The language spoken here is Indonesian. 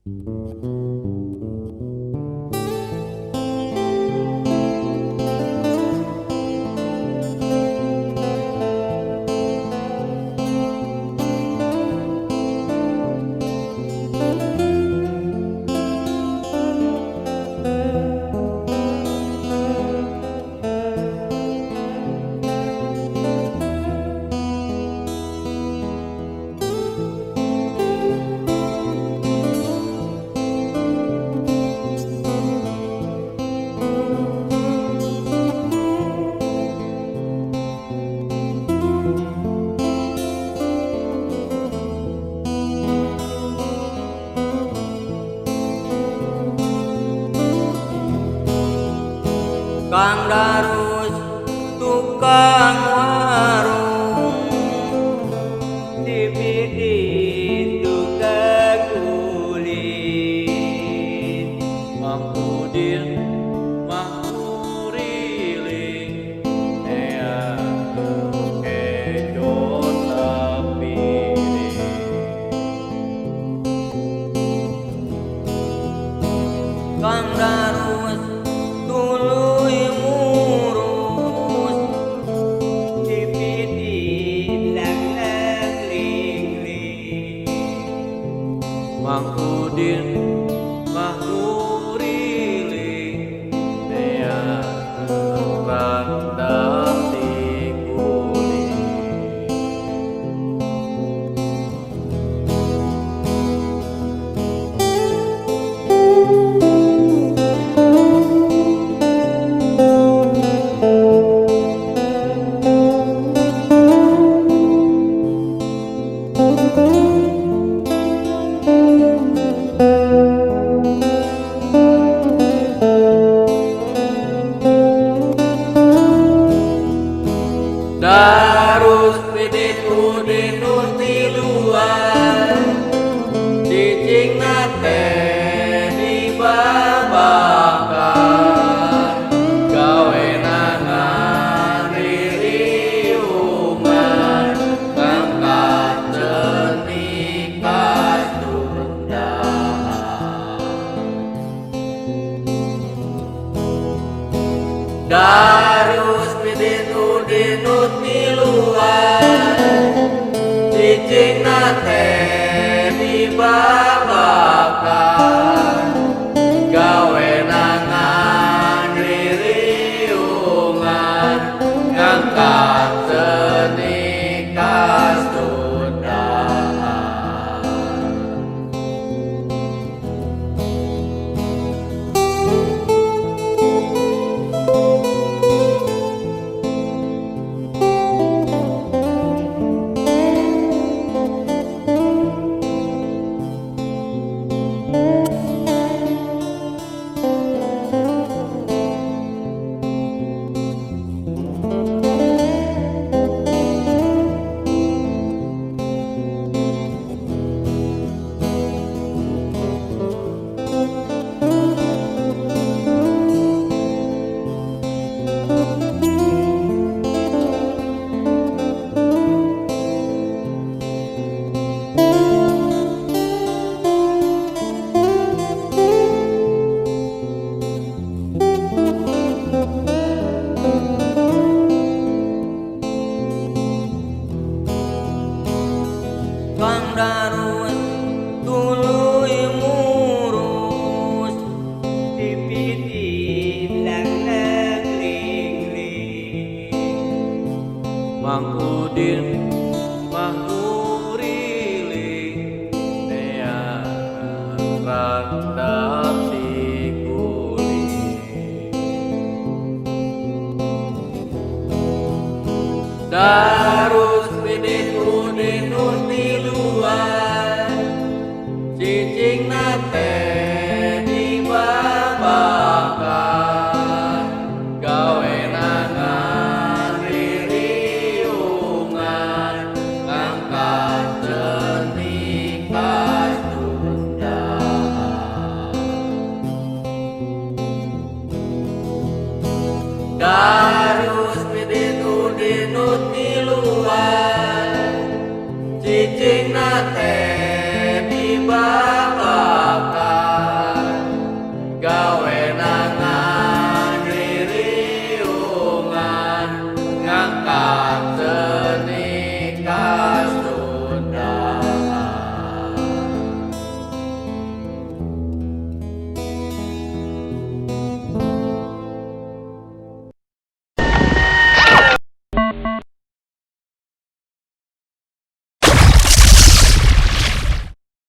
Kang Darus tukang warung dipidin tukang kulit Mang Udin Mang Uriling ea kejon tapiri Kang Darus tuluy murus dipidin lang ling-ling Mang Udin Mang Uriling tea randang di kulit Darus pidit Udin nuti luar cicing nate dibabakan gawe nangan ririungan ngangkat cenik kasundaan Darus pidit Udin nuti luar cicing nate dibabakan gawe nangan ririungan ngangkat cenik kasundaan Kang Darus tuluy murus dipidin lang ling-ling Mang Udin Mang Uriling tea randang di kulit Darus pidit Udin nuti luar cicing nate dibabakan gawe nangan ririungan ngangkat cenik kasundaan Darus pidit Udin nuti luar cicing nate dibabakan